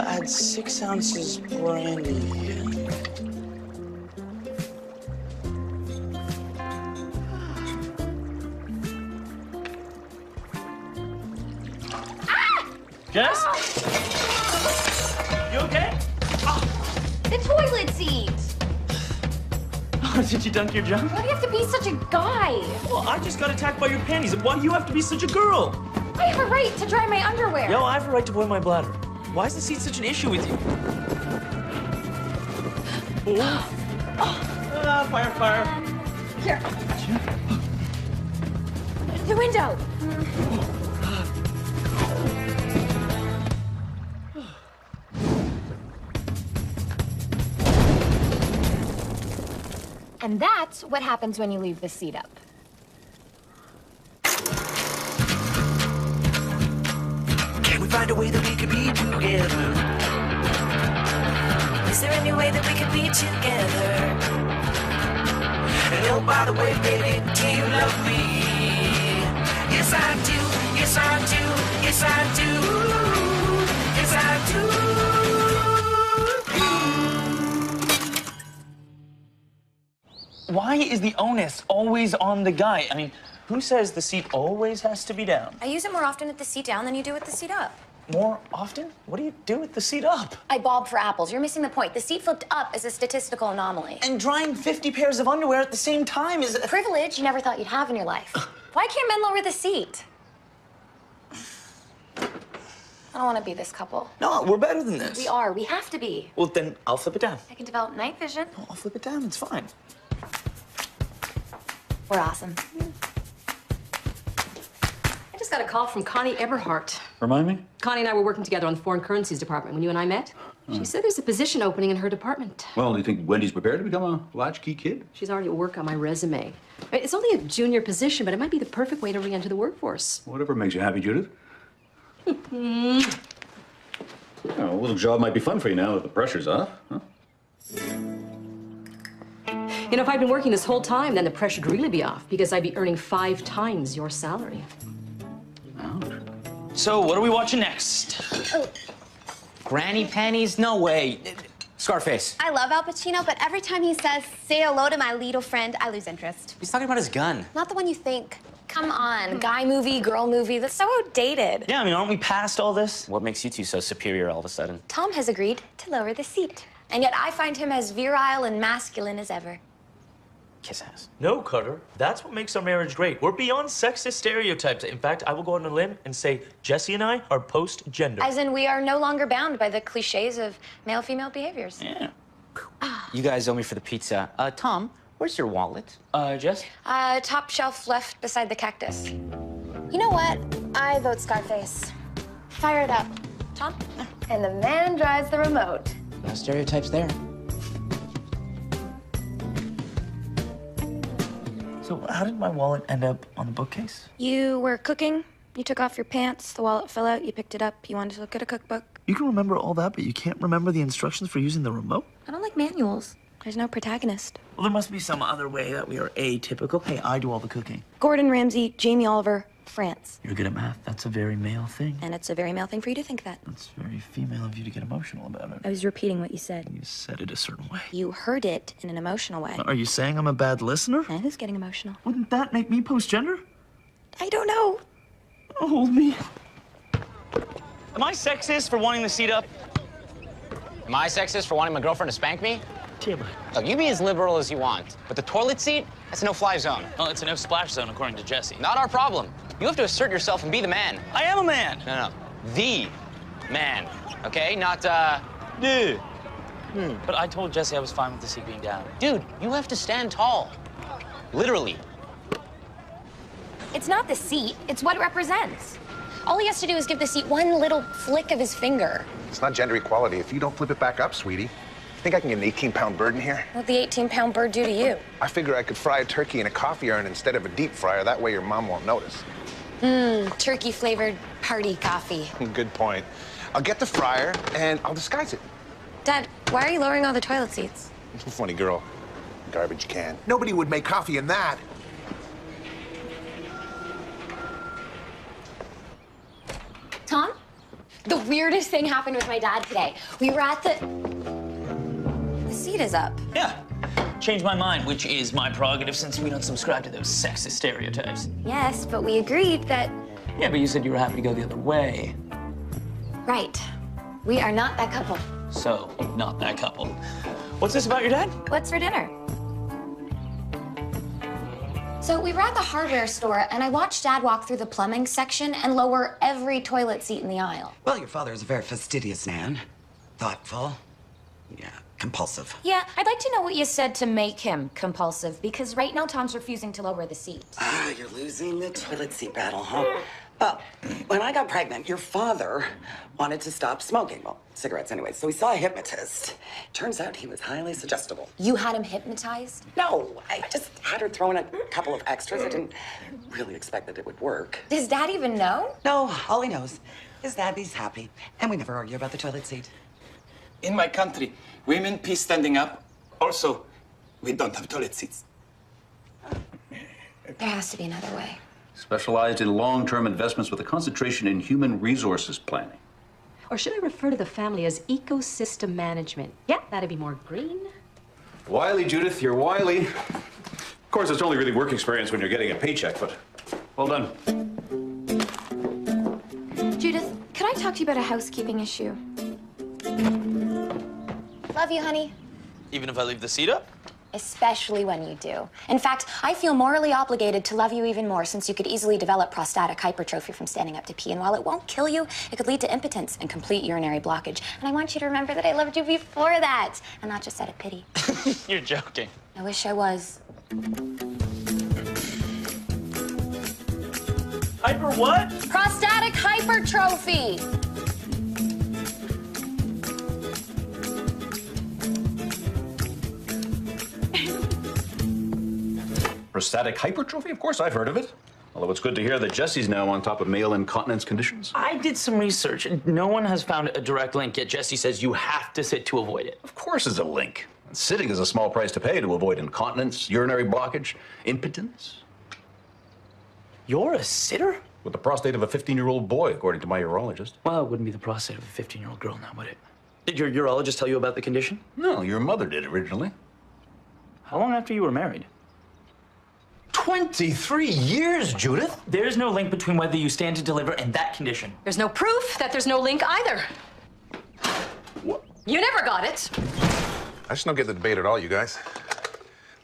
Add 6 ounces brandy. Jess? You okay? The toilet seat! Oh, did you dunk your junk? Why do you have to be such a guy? Well, I just got attacked by your panties. Why do you have to be such a girl? I have a right to dry my underwear. Yo, I have a right to boil my bladder. Why is the seat such an issue with you? Fire. Here. The window. And that's what happens when you leave the seat up. Can we find a way that we could be together? Is there any way that we could be together? And oh, by the way, baby, do you love me? Yes, I do. Yes, I do. Yes, I do. Yes, I do. Why is the onus always on the guy? I mean, who says the seat always has to be down? I use it more often with the seat down than you do with the seat up. More often? What do you do with the seat up? I bob for apples. You're missing the point. The seat flipped up is a statistical anomaly. And drying 50 pairs of underwear at the same time is a Privilege you never thought you'd have in your life. Why can't men lower the seat? I don't want to be this couple. No, we're better than this. We are. We have to be. Well, then I'll flip it down. I can develop night vision. No, I'll flip it down. It's fine. We're awesome. I just got a call from Connie Eberhardt. Remind me? Connie and I were working together on the foreign currencies department when you and I met. She said there's a position opening in her department. Well, do you think Wendy's prepared to become a latchkey kid? She's already at work on my resume. It's only a junior position, but it might be the perfect way to re-enter the workforce. Whatever makes you happy, Judith. Oh, a little job might be fun for you now that the pressure's off, huh? You know, if I'd been working this whole time, then the pressure'd really be off because I'd be earning 5 times your salary. Ouch. So, what are we watching next? Oh. Granny panties? No way. Scarface. I love Al Pacino, but every time he says, "Say hello to my little friend," I lose interest. He's talking about his gun. Not the one you think. Come on. Guy movie, girl movie. That's so outdated. Yeah, I mean, aren't we past all this? What makes you two so superior all of a sudden? Tom has agreed to lower the seat. And yet I find him as virile and masculine as ever. Kiss ass. No, Cutter. That's what makes our marriage great. We're beyond sexist stereotypes. In fact, I will go on a limb and say Jesse and I are post-gender. As in, we are no longer bound by the cliches of male-female behaviors. Yeah. You guys owe me for the pizza. Tom, where's your wallet? Jess? Top shelf left beside the cactus. You know what? I vote Scarface. Fire it up. Tom? And the man drives the remote. No stereotypes there. So, how did my wallet end up on the bookcase? You were cooking. You took off your pants. The wallet fell out. You picked it up. You wanted to look at a cookbook. You can remember all that, but you can't remember the instructions for using the remote? I don't like manuals. There's no protagonist. Well, there must be some other way that we are atypical. Hey, I do all the cooking. Gordon Ramsay, Jamie Oliver, France. You're good at math. That's a very male thing. And it's a very male thing for you to think that. That's very female of you to get emotional about it. I was repeating what you said. You said it a certain way. You heard it in an emotional way. Are you saying I'm a bad listener? And who's getting emotional? Wouldn't that make me post-gender? I don't know. Hold me. Am I sexist for wanting the seat up? Am I sexist for wanting my girlfriend to spank me? Tim. Look, you be as liberal as you want, but the toilet seat, that's a no-fly zone. Well, it's a no-splash zone, according to Jesse. Not our problem. You have to assert yourself and be the man. I am a man. No, the man, okay? Not, Dude. But I told Jesse I was fine with the seat being down. Dude, you have to stand tall. Literally. It's not the seat. It's what it represents. All he has to do is give the seat one little flick of his finger. It's not gender equality if you don't flip it back up, sweetie. Think I can get an 18-pound bird in here? What'd the 18-pound bird do to you? I figure I could fry a turkey in a coffee urn instead of a deep fryer. That way your mom won't notice. Turkey-flavored party coffee. Good point. I'll get the fryer and I'll disguise it. Dad, why are you lowering all the toilet seats? Funny girl. Garbage can. Nobody would make coffee in that. Tom? The weirdest thing happened with my dad today. We were at the seat is up. Yeah. Changed my mind, which is my prerogative since we don't subscribe to those sexist stereotypes. Yes, but we agreed that. Yeah, but you said you were happy to go the other way. Right. We are not that couple. So, not that couple. What's this about your dad? What's for dinner? So we were at the hardware store, and I watched Dad walk through the plumbing section and lower every toilet seat in the aisle. Well, your father is a very fastidious man. Thoughtful. Yeah, compulsive. Yeah, I'd like to know what you said to make him compulsive, because right now Tom's refusing to lower the seat. Ah, you're losing the toilet seat battle, huh? Well, when I got pregnant, your father wanted to stop smoking. Well, cigarettes anyway. So he saw a hypnotist. Turns out he was highly suggestible. You had him hypnotized? No, I just had her throw in a couple of extras. I didn't really expect that it would work. Does Dad even know? No, all he knows is that he's happy. And we never argue about the toilet seat. In my country, women pee standing up. Also, we don't have toilet seats. There has to be another way. Specialized in long-term investments with a concentration in human resources planning. Or should I refer to the family as ecosystem management? Yeah, that'd be more green. Wily, Judith, you're wily. Of course, it's only really work experience when you're getting a paycheck, but well done. Judith, could I talk to you about a housekeeping issue? Love you, honey. Even if I leave the seat up? Especially when you do. In fact, I feel morally obligated to love you even more since you could easily develop prostatic hypertrophy from standing up to pee. And while it won't kill you, it could lead to impotence and complete urinary blockage. And I want you to remember that I loved you before that, and not just out of pity. You're joking. I wish I was. Hyper what? Prostatic hypertrophy! Prostatic hypertrophy? Of course, I've heard of it. Although it's good to hear that Jesse's now on top of male incontinence conditions. I did some research, and no one has found a direct link, yet Jesse says you have to sit to avoid it. Of course there's a link. Sitting is a small price to pay to avoid incontinence, urinary blockage, impotence. You're a sitter? With the prostate of a 15-year-old boy, according to my urologist. Well, it wouldn't be the prostate of a 15-year-old girl now, would it? Did your urologist tell you about the condition? No, your mother did originally. How long after you were married? 23 years, Judith. There's no link between whether you stand to deliver and that condition. There's no proof that there's no link either. What? You never got it. I just don't get the debate at all, you guys.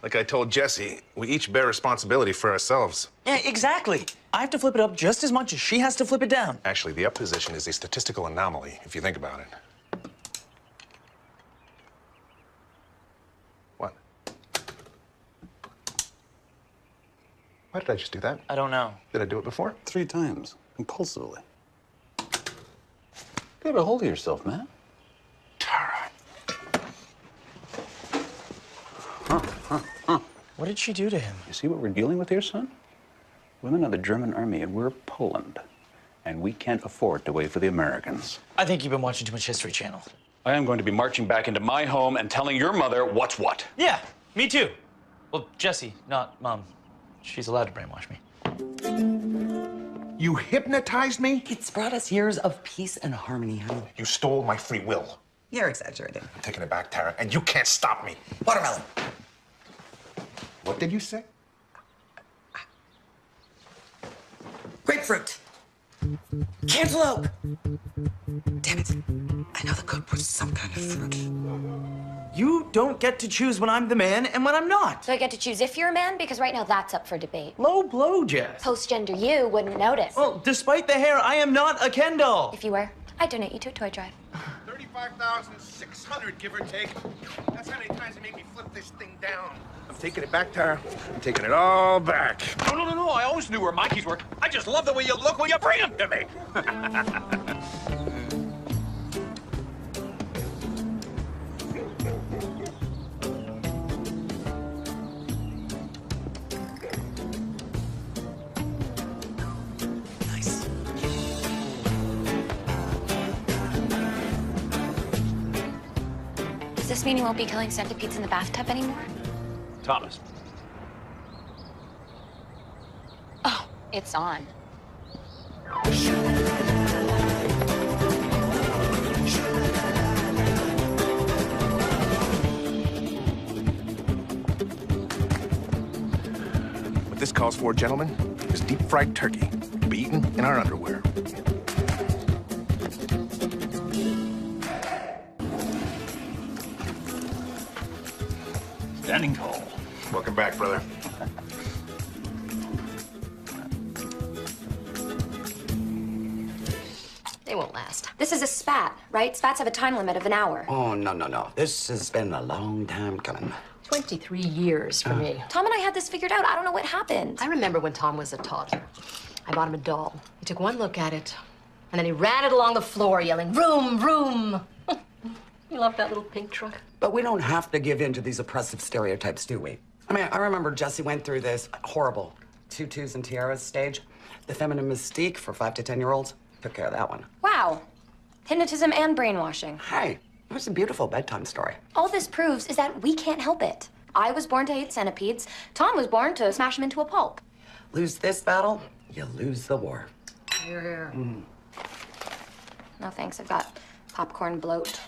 Like I told Jesse, we each bear responsibility for ourselves. Yeah, exactly. I have to flip it up just as much as she has to flip it down. Actually, the up position is a statistical anomaly, if you think about it. What? Why did I just do that? I don't know. Did I do it before? 3 times, compulsively. Get a hold of yourself, man. Tara. What did she do to him? You see what we're dealing with here, son? Women are the German army, and we're Poland. And we can't afford to wait for the Americans. I think you've been watching too much History Channel. I am going to be marching back into my home and telling your mother what's what. Yeah, me too. Well, Jessie, not Mom. She's allowed to brainwash me. You hypnotized me? It's brought us years of peace and harmony, honey. You stole my free will. You're exaggerating. I'm taking it back, Tara, and you can't stop me. Watermelon. What did you say? Grapefruit. Cantaloupe. Damn it. I know the code was some kind of fruit. You don't get to choose when I'm the man and when I'm not. So I get to choose if you're a man, because right now that's up for debate. Low blow, Jess. Post-gender you wouldn't notice. Well, despite the hair, I am not a Ken doll. If you were, I'd donate you to a toy drive. 35,600, give or take. That's how many times they made me flip this thing down. I'm taking it back, Tara. I'm taking it all back. No. I always knew where my keys were. I just love the way you look when you bring them to me. Nice. Does this mean you won't be killing centipedes in the bathtub anymore? Thomas. Oh, it's on. calls for, gentlemen, is deep-fried turkey to be eaten in our underwear. Standing tall. Welcome back, brother. They won't last. This is a spat, right? Spats have a time limit of an hour. Oh, no. This has been a long time coming. 23 years for me. Tom and I had this figured out. I don't know what happened. I remember when Tom was a toddler. I bought him a doll. He took one look at it, and then he ran it along the floor, yelling, "Vroom, vroom." You love that little pink truck? But we don't have to give in to these oppressive stereotypes, do we? I mean, I remember Jesse went through this horrible tutus and tiaras stage. The feminine mystique for 5 to 10-year-olds took care of that one. Wow. Hypnotism and brainwashing. Hey, it was a beautiful bedtime story. All this proves is that we can't help it. I was born to hate centipedes. Tom was born to smash them into a pulp. Lose this battle, you lose the war. Here. No thanks, I've got popcorn bloat.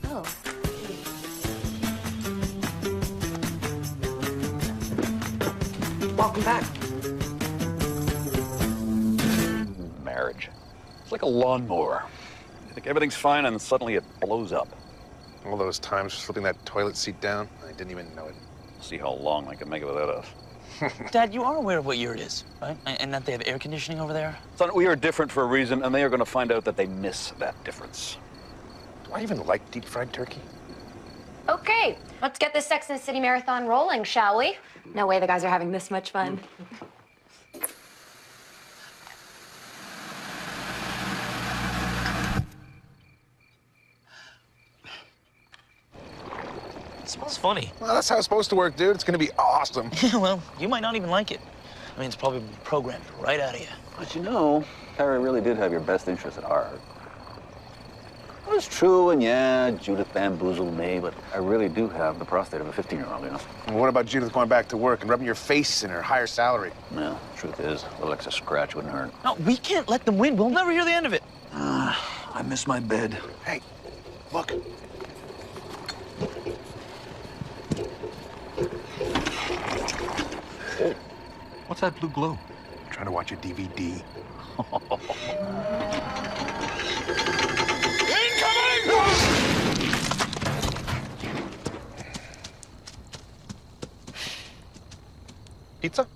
Oh. Welcome back. Marriage. It's like a lawnmower. You think everything's fine and suddenly it blows up. All those times flipping that toilet seat down, I didn't even know it. See how long they can make it without us. Dad, you are aware of what year it is, right? And that they have air conditioning over there? Son, we are different for a reason, and they are going to find out that they miss that difference. Do I even like deep-fried turkey? Okay, let's get this Sex and the City marathon rolling, shall we? No way the guys are having this much fun. It smells funny. Well, that's how it's supposed to work, dude. It's gonna be awesome. Yeah, well, you might not even like it. I mean, it's probably been programmed right out of you. But you know, Harry really did have your best interests at heart. Well, it's true, and yeah, Judith bamboozled me, but I really do have the prostate of a 15-year-old, you know? And what about Judith going back to work and rubbing your face in her higher salary? Yeah, truth is, a little extra scratch wouldn't hurt. No, we can't let them win. We'll never hear the end of it. I miss my bed. Hey, look. What's that blue glow? I'm trying to watch a DVD. Pizza?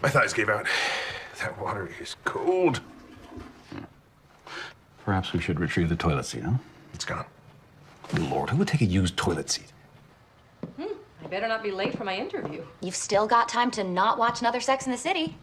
My thighs gave out. That water is cold. Perhaps we should retrieve the toilet seat, huh? It's gone. Lord, who would take a used toilet seat? I better not be late for my interview. You've still got time to not watch another Sex in the City.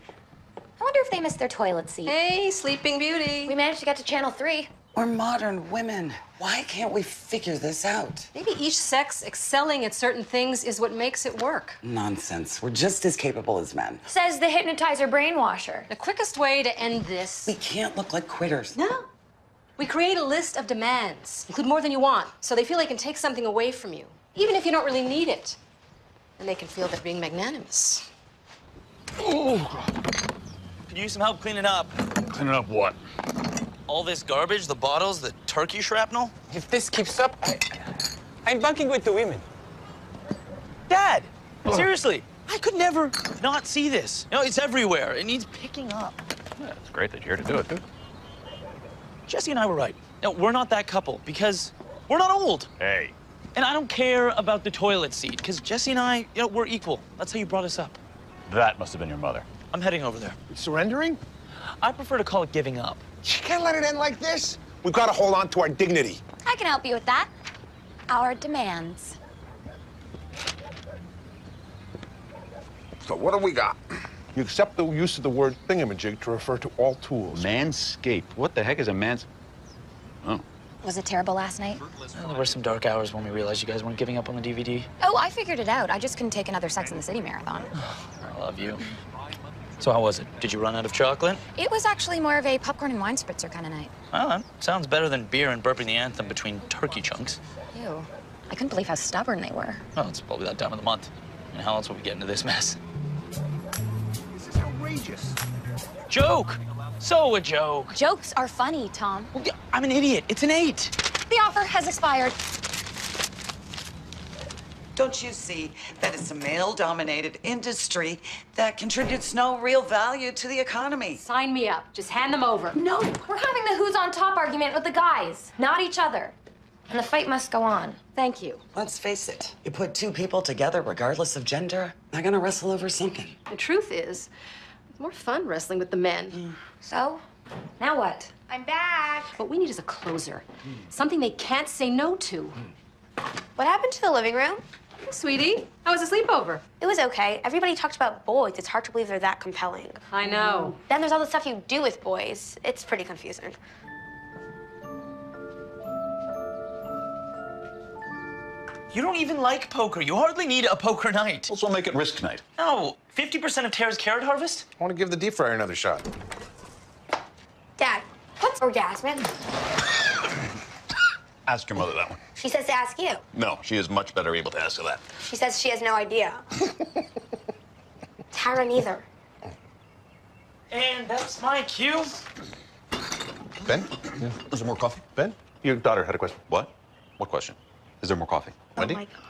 I wonder if they missed their toilet seat. Hey, Sleeping Beauty. We managed to get to Channel 3. We're modern women. Why can't we figure this out? Maybe each sex excelling at certain things is what makes it work. Nonsense. We're just as capable as men. Says the hypnotizer brainwasher. The quickest way to end this... We can't look like quitters. No. We create a list of demands, include more than you want, so they feel they can take something away from you, even if you don't really need it. And they can feel they're being magnanimous. Oh. Could you use some help cleaning up? Cleaning up what? All this garbage, the bottles, the turkey shrapnel? If this keeps up, I'm bunking with the women. Dad, seriously, I could never not see this. You know, it's everywhere. It needs picking up. Yeah, it's great that you're here to do it, dude. Jesse and I were right. No, we're not that couple because we're not old. Hey. And I don't care about the toilet seat because Jesse and I, you know, we're equal. That's how you brought us up. That must have been your mother. I'm heading over there. Surrendering? I prefer to call it giving up. You can't let it end like this. We've got to hold on to our dignity. I can help you with that. Our demands. So what do we got? You accept the use of the word thingamajig to refer to all tools. Manscaped. What the heck is a Oh. Was it terrible last night? Well, there were some dark hours when we realized you guys weren't giving up on the DVD. Oh, I figured it out. I just couldn't take another Sex in the City marathon. I love you. So how was it? Did you run out of chocolate? It was actually more of a popcorn and wine spritzer kind of night. Well, that sounds better than beer and burping the anthem between turkey chunks. Ew. I couldn't believe how stubborn they were. Well, it's probably that time of the month. And how else would we get into this mess? This is outrageous. Joke! So a joke. Jokes are funny, Tom. Well, I'm an idiot. It's an 8. The offer has expired. Don't you see that it's a male-dominated industry that contributes no real value to the economy? Sign me up. Just hand them over. No, we're having the who's on top argument with the guys, not each other. And the fight must go on. Thank you. Let's face it, you put two people together, regardless of gender, they're gonna wrestle over something. The truth is, it's more fun wrestling with the men. So, now what? I'm back. What we need is a closer. Something they can't say no to. What happened to the living room? Hey, sweetie, how was the sleepover? It was okay. Everybody talked about boys. It's hard to believe they're that compelling. I know. Then there's all the stuff you do with boys. It's pretty confusing. You don't even like poker. You hardly need a poker night. Also make it risk night. No, 50% of Tara's carrot harvest? I want to give the deep fryer another shot. Dad, what's orgasmic? Ask your mother that one. She says to ask you. No, she is much better able to answer that. She says she has no idea. Tara neither. And that's my cue. Ben? Yeah. Is there more coffee? Ben? Your daughter had a question. What? What question? Is there more coffee? Wendy? Oh my God.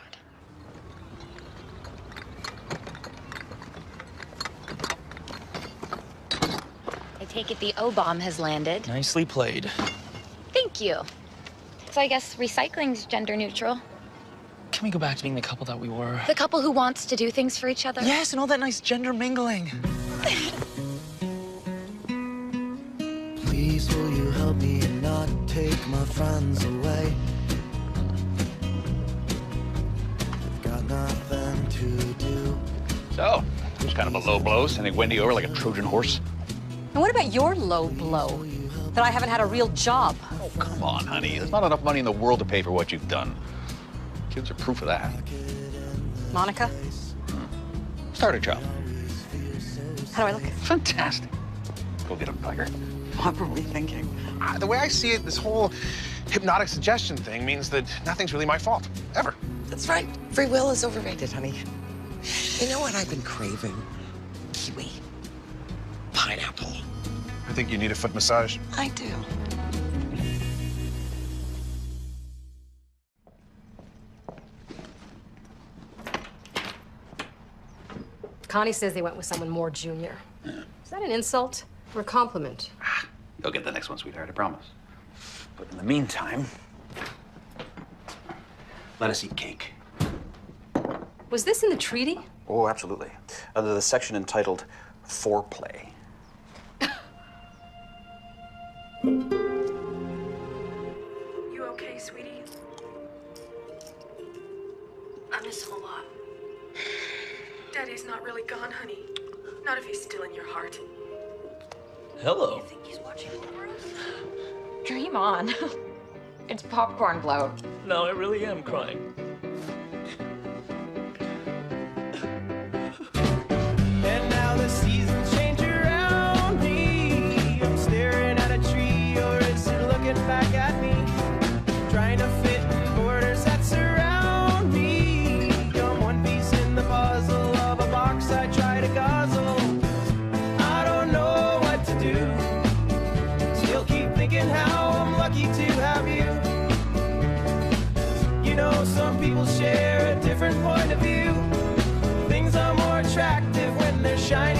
I take it the O-bomb has landed. Nicely played. Thank you. So I guess recycling's gender neutral. Can we go back to being the couple that we were? The couple who wants to do things for each other. Yes, and all that nice gender mingling. Please, will you help me and not take my friends away? I've got nothing to do. So, it was kind of a low blow, sending Wendy over like a Trojan horse. And what about your low blow? That I haven't had a real job. Oh, come on, honey. There's not enough money in the world to pay for what you've done. Kids are proof of that. Monica? Start a job. How do I look? Fantastic. Go get him, Tiger. What were we thinking? The way I see it, this whole hypnotic suggestion thing means that nothing's really my fault, ever. That's right. Free will is overrated, honey. You know what I've been craving? Kiwi. Pineapple. I think you need a foot massage. I do. Connie says they went with someone more junior. Is that an insult or a compliment? You'll get the next one, sweetheart, I promise. But in the meantime, let us eat cake. Was this in the treaty? Oh, absolutely. Under the section entitled Foreplay. You okay, sweetie? I miss him a lot. Daddy's not really gone, honey. Not if he's still in your heart. Hello. You think he's watching over us? Dream on. It's popcorn bloat. No, I really am crying. And now the seasons change around me. I'm staring at a tree, or is it looking back at me? Trying to fit in borders that surround me. I'm one piece in the puzzle of a box I try to guzzle. I don't know what to do. Still keep thinking how I'm lucky to have you. You know, some people share a different point of view. Things are more attractive when they're shiny.